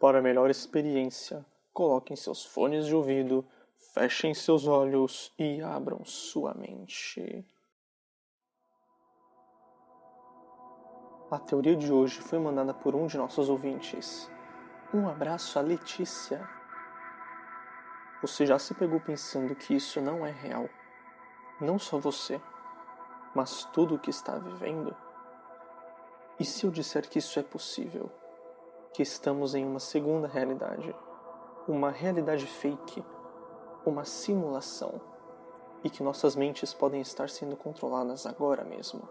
Para melhor experiência, coloquem seus fones de ouvido, fechem seus olhos e abram sua mente. A teoria de hoje foi mandada por um de nossos ouvintes. Um abraço a Letícia. Você já se pegou pensando que isso não é real? Não só você, mas tudo o que está vivendo? E se eu disser que isso é possível? Que estamos em uma segunda realidade, uma realidade fake, uma simulação, e que nossas mentes podem estar sendo controladas agora mesmo?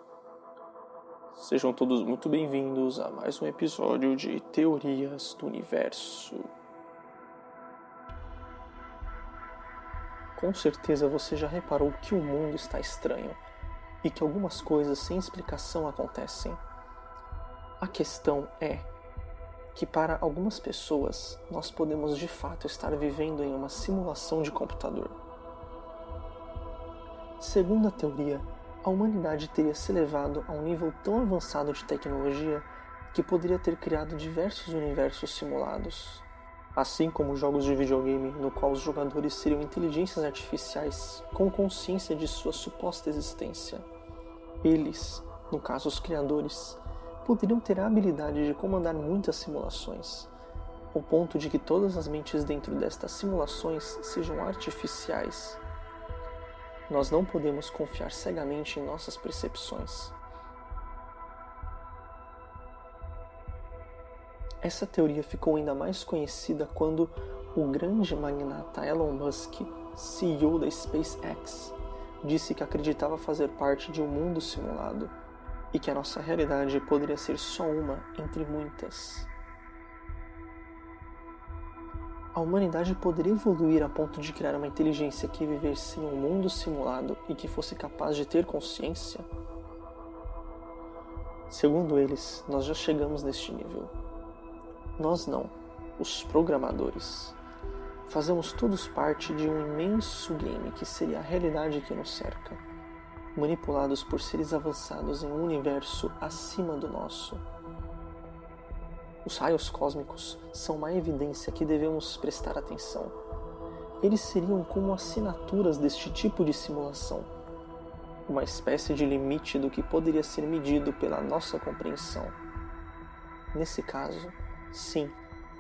Sejam todos muito bem-vindos a mais um episódio de Teorias do Universo. Com certeza você já reparou que o mundo está estranho e que algumas coisas sem explicação acontecem. A questão é que para algumas pessoas nós podemos de fato estar vivendo em uma simulação de computador. Segundo a teoria, a humanidade teria se elevado a um nível tão avançado de tecnologia que poderia ter criado diversos universos simulados, assim como jogos de videogame no qual os jogadores seriam inteligências artificiais com consciência de sua suposta existência. Eles, no caso os criadores, poderiam ter a habilidade de comandar muitas simulações, ao ponto de que todas as mentes dentro destas simulações sejam artificiais. Nós não podemos confiar cegamente em nossas percepções. Essa teoria ficou ainda mais conhecida quando o grande magnata Elon Musk, CEO da SpaceX, disse que acreditava fazer parte de um mundo simulado e que a nossa realidade poderia ser só uma entre muitas. A humanidade poderia evoluir a ponto de criar uma inteligência que vivesse em um mundo simulado e que fosse capaz de ter consciência? Segundo eles, nós já chegamos neste nível. Nós não, os programadores. Fazemos todos parte de um imenso game que seria a realidade que nos cerca, manipulados por seres avançados em um universo acima do nosso. Os raios cósmicos são uma evidência que devemos prestar atenção. Eles seriam como assinaturas deste tipo de simulação, uma espécie de limite do que poderia ser medido pela nossa compreensão. Nesse caso, sim,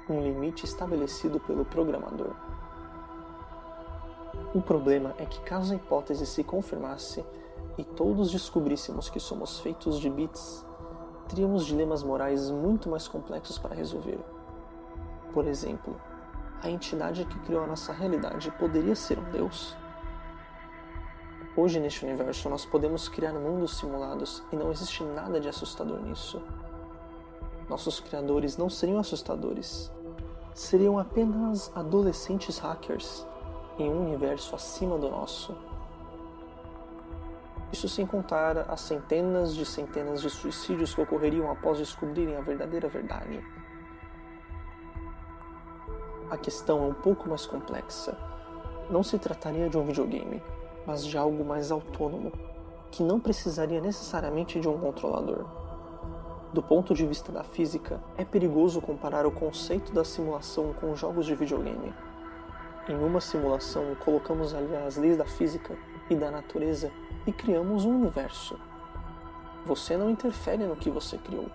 um limite estabelecido pelo programador. O problema é que caso a hipótese se confirmasse e todos descobríssemos que somos feitos de bits, teríamos dilemas morais muito mais complexos para resolver. Por exemplo, a entidade que criou a nossa realidade poderia ser um Deus? Hoje neste universo nós podemos criar mundos simulados e não existe nada de assustador nisso. Nossos criadores não seriam assustadores. Seriam apenas adolescentes hackers em um universo acima do nosso. Isso sem contar as centenas de suicídios que ocorreriam após descobrirem a verdadeira verdade. A questão é um pouco mais complexa. Não se trataria de um videogame, mas de algo mais autônomo, que não precisaria necessariamente de um controlador. Do ponto de vista da física, é perigoso comparar o conceito da simulação com jogos de videogame. Em uma simulação, colocamos ali as leis da física e da natureza e criamos um universo. Você não interfere no que você criou.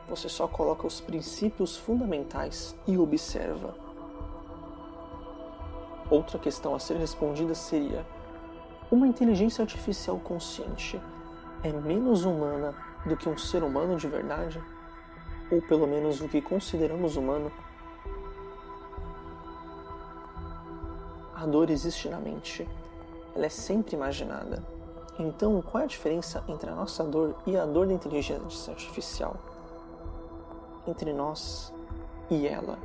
Você só coloca os princípios fundamentais e observa. Outra questão a ser respondida seria: uma inteligência artificial consciente é menos humana do que um ser humano de verdade? Ou pelo menos o que consideramos humano? A dor existe na mente. Ela é sempre imaginada. Então, qual é a diferença entre a nossa dor e a dor da inteligência artificial? Entre nós e ela?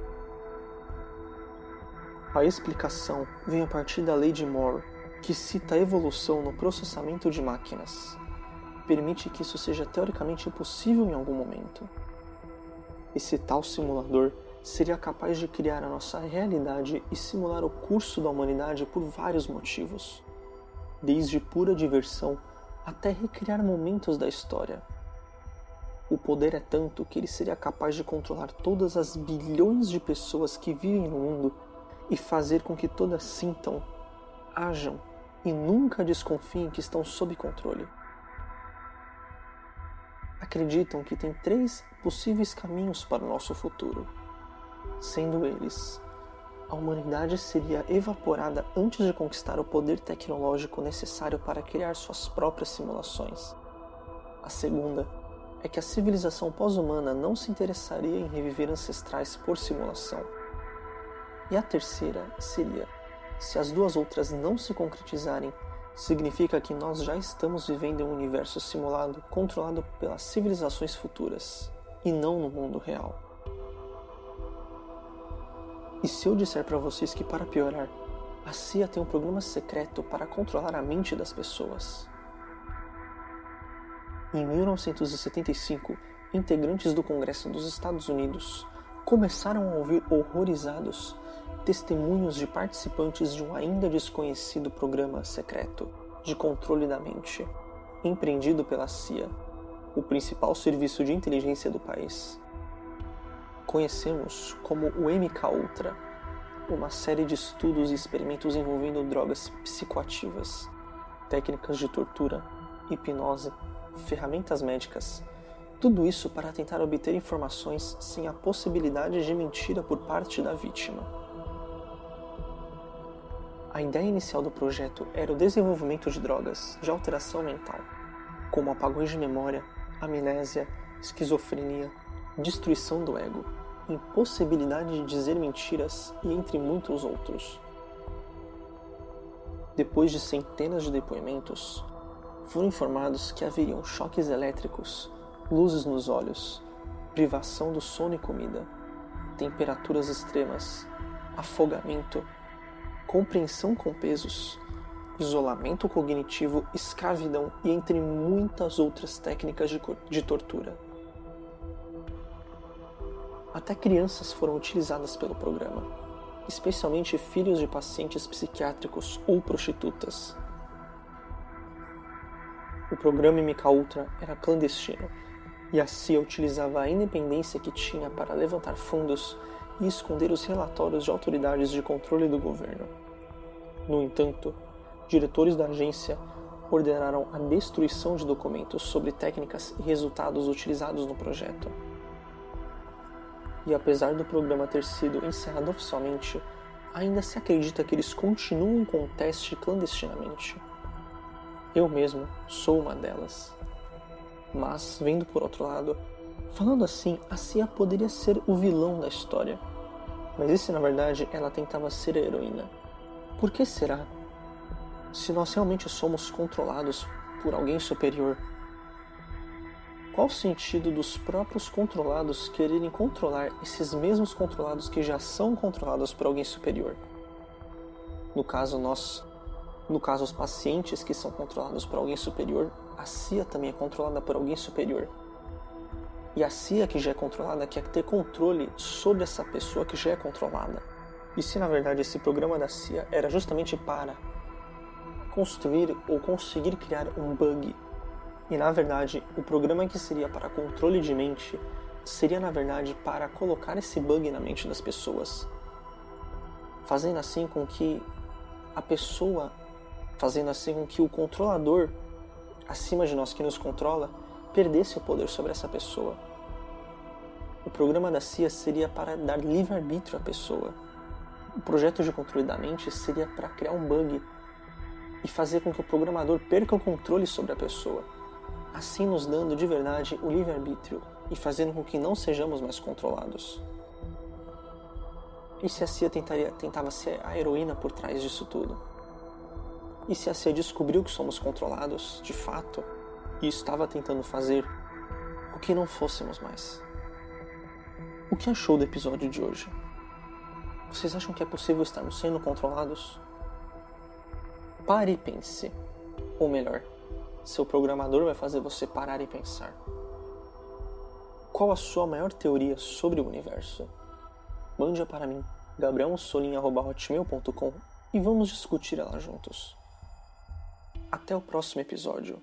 A explicação vem a partir da lei de Moore, que cita a evolução no processamento de máquinas. Permite que isso seja teoricamente possível em algum momento. Esse tal simulador seria capaz de criar a nossa realidade e simular o curso da humanidade por vários motivos, desde pura diversão até recriar momentos da história. O poder é tanto que ele seria capaz de controlar todas as bilhões de pessoas que vivem no mundo e fazer com que todas sintam, ajam e nunca desconfiem que estão sob controle. Acreditam que tem 3 possíveis caminhos para o nosso futuro, sendo eles: a humanidade seria evaporada antes de conquistar o poder tecnológico necessário para criar suas próprias simulações. A segunda é que a civilização pós-humana não se interessaria em reviver ancestrais por simulação. E a terceira seria: se as 2 outras não se concretizarem, significa que nós já estamos vivendo em um universo simulado controlado pelas civilizações futuras, e não no mundo real. E se eu disser para vocês que, para piorar, a CIA tem um programa secreto para controlar a mente das pessoas? Em 1975, integrantes do Congresso dos Estados Unidos começaram a ouvir horrorizados testemunhos de participantes de um ainda desconhecido programa secreto de controle da mente, empreendido pela CIA, o principal serviço de inteligência do país. Conhecemos como o MKUltra, uma série de estudos e experimentos envolvendo drogas psicoativas, técnicas de tortura, hipnose, ferramentas médicas, tudo isso para tentar obter informações sem a possibilidade de mentira por parte da vítima. A ideia inicial do projeto era o desenvolvimento de drogas de alteração mental, como apagões de memória, amnésia, esquizofrenia, destruição do ego, impossibilidade de dizer mentiras e entre muitos outros. Depois de centenas de depoimentos, foram informados que haveriam choques elétricos, luzes nos olhos, privação do sono e comida, temperaturas extremas, afogamento, compreensão com pesos, isolamento cognitivo, escravidão e entre muitas outras técnicas de tortura. Até crianças foram utilizadas pelo programa, especialmente filhos de pacientes psiquiátricos ou prostitutas. O programa MKUltra era clandestino e a CIA utilizava a independência que tinha para levantar fundos e esconder os relatórios de autoridades de controle do governo. No entanto, diretores da agência ordenaram a destruição de documentos sobre técnicas e resultados utilizados no projeto. E apesar do programa ter sido encerrado oficialmente, ainda se acredita que eles continuam com o teste clandestinamente. Eu mesmo sou uma delas. Mas, vendo por outro lado, falando assim, a CIA poderia ser o vilão da história. Mas e se na verdade ela tentava ser a heroína? Por que será? Se nós realmente somos controlados por alguém superior, qual o sentido dos próprios controlados quererem controlar esses mesmos controlados que já são controlados por alguém superior? No caso, os pacientes que são controlados por alguém superior, a CIA também é controlada por alguém superior. E a CIA que já é controlada quer ter controle sobre essa pessoa que já é controlada. E se na verdade esse programa da CIA era justamente para construir ou conseguir criar um bug, e na verdade o programa que seria para controle de mente seria na verdade para colocar esse bug na mente das pessoas, fazendo assim com que o controlador acima de nós que nos controla perdesse o poder sobre essa pessoa. O programa da CIA seria para dar livre-arbítrio à pessoa. O projeto de controle da mente seria para criar um bug e fazer com que o programador perca o controle sobre a pessoa, assim nos dando de verdade o livre-arbítrio e fazendo com que não sejamos mais controlados. E se a CIA tentava ser a heroína por trás disso tudo? E se a CIA descobriu que somos controlados, de fato, e estava tentando fazer o que não fôssemos mais? O que achou do episódio de hoje? Vocês acham que é possível estarmos sendo controlados? Pare e pense. Ou melhor, seu programador vai fazer você parar e pensar. Qual a sua maior teoria sobre o universo? Mande-a para mim, gabrielmussolini@hotmail.com, e vamos discutir ela juntos. Até o próximo episódio.